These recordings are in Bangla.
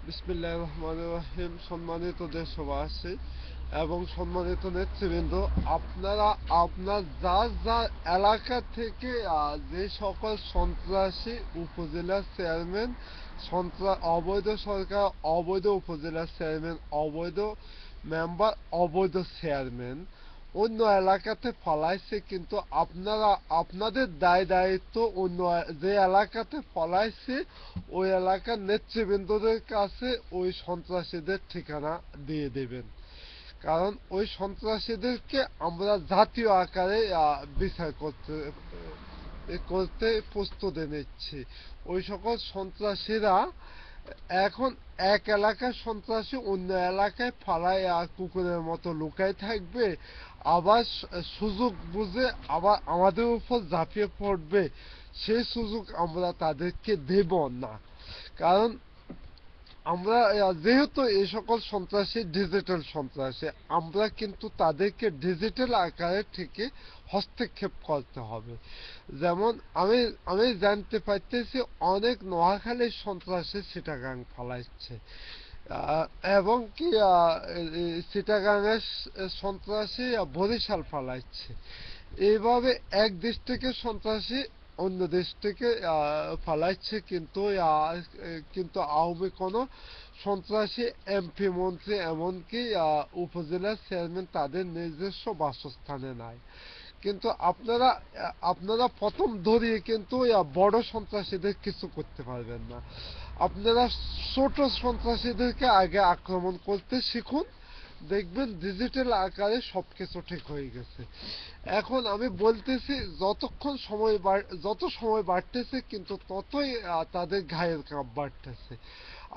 বিসমিল্লাহির রহমানির রহিম। সম্মানিত দেশবাসী এবং সম্মানিত নেতৃবৃন্দ, আপনারা আপনার যার যার এলাকা থেকে যে সকল সন্ত্রাসী উপজেলা চেয়ারম্যান, অবৈধ সরকার, অবৈধ উপজেলা চেয়ারম্যান, অবৈধ মেম্বার, অবৈধ চেয়ারম্যান অন্য এলাকাতে ফলাইছে, কিন্তু আপনারা আপনাদের দায় দায়িত্ব অন্য যে এলাকাতে ফলাইছে ওই এলাকার নেতৃবৃন্দদের কাছে ওই সন্ত্রাসীদের ঠিকানা দিয়ে দেবেন। কারণ ওই সন্ত্রাসীদেরকে আমরা জাতীয় আকারে বিচার করতে প্রস্তুতি নিচ্ছি। ওই সকল সন্ত্রাসীরা এখন এক এলাকার সন্ত্রাসী অন্য এলাকায় ফালায় কুকুরের মতো লুকায় থাকবে, আবার সুযোগ বুঝে আবার আমাদের উপর ঝাঁপিয়ে পড়বে। সেই সুযোগ আমরা তাদেরকে দেব না। কারণ আমরা যেহেতু এই সকল সন্ত্রাসী ডিজিটাল সন্ত্রাসী, আমরা কিন্তু তাদেরকে ডিজিটাল আকারে থেকে হস্তক্ষেপ করতে হবে। যেমন আমি আমি জানতে পারতেছি অনেক নোয়াখালীর সন্ত্রাসী চিটাগাং ফালাচ্ছে, এবং কি চিটাগাংয়ের সন্ত্রাসী বরিশাল ফালাচ্ছে। এইভাবে এক দেশ থেকে সন্ত্রাসী অন্য দেশ থেকে ফালাচ্ছে, কিন্তু আওয়ামী কোনো সন্ত্রাসী এমপি, মন্ত্রী, এমনকি উপজেলা চেয়ারম্যান তাদের নিজস্ব বাসস্থানে নাই। কিন্তু আপনারা আপনারা প্রথম ধরিয়ে কিন্তু বড় সন্ত্রাসীদের কিছু করতে পারবেন না। আপনারা ছোট সন্ত্রাসীদেরকে আগে আক্রমণ করতে শিখুন, দেখবেন ডিজিটাল আকারে সবকিছু ঠিক হয়ে গেছে। এখন আমি বলতেছি, যত সময় বাড়তেছে কিন্তু ততই তাদের ঘায়ের কাপ বাড়তেছে।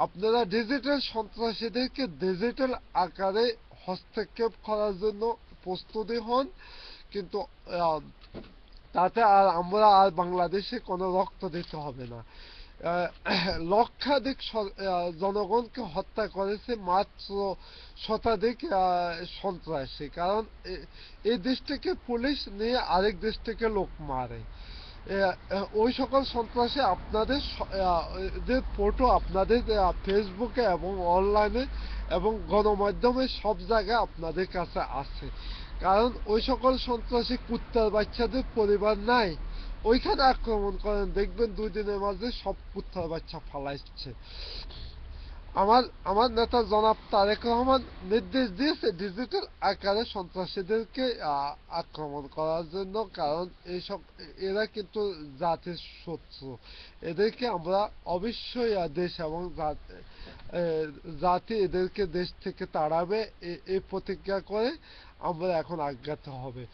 আপনারা ডিজিটাল সন্ত্রাসীদেরকে ডিজিটাল আকারে হস্তক্ষেপ করার জন্য প্রস্তুতি হন, কিন্তু আহ, তাতে আমরা আর বাংলাদেশে কোনো রক্ত দিতে হবে না। লক্ষাধিক জনগণকে হত্যা করেছে মাত্র শতাধিক সন্ত্রাসী। কারণ এই দেশ থেকে পুলিশ নিয়ে আরেক দেশ থেকে লোক মারে। ওই সকল সন্ত্রাসী আপনাদের যে ফটো আপনাদের ফেসবুকে এবং অনলাইনে এবং গণমাধ্যমে সব জায়গায় আপনাদের কাছে আছে। কারণ ওই সকল সন্ত্রাসী কুত্তার বাচ্চাদের পরিবার নাই, ওইখানে আক্রমণ করেন, দেখবেন 2 দিনের মাঝে সব কুত্তার বাচ্চা ফালাইছে। আমার আমার নেতা জনাব তারেক রহমান নির্দেশ দিয়েছে ডিজিটাল আকারে সন্ত্রাসীদেরকে আক্রমণ করার জন্য। কারণ এরা কিন্তু জাতির শত্রু। এদেরকে আমরা অবশ্যই দেশ এবং জাতি এদেরকে দেশ থেকে তাড়াবে, এই প্রতিজ্ঞা করে আমরা এখন আজ্ঞাত হবে।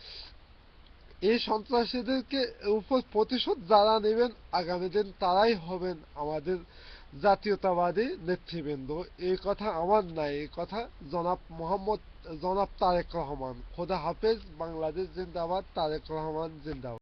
এই সন্ত্রাসীদেরকে উপর প্রতিশোধ যারা নেবেন আগামী দিন তারাই হবেন আমাদের জাতীয়তাবাদী নেতৃবৃন্দ। এই কথা আমার নাই, এই কথা জনাব তারেক রহমান। খোদা হাফেজ। বাংলাদেশ জিন্দাবাদ। তারেক রহমান জিন্দাবাদ।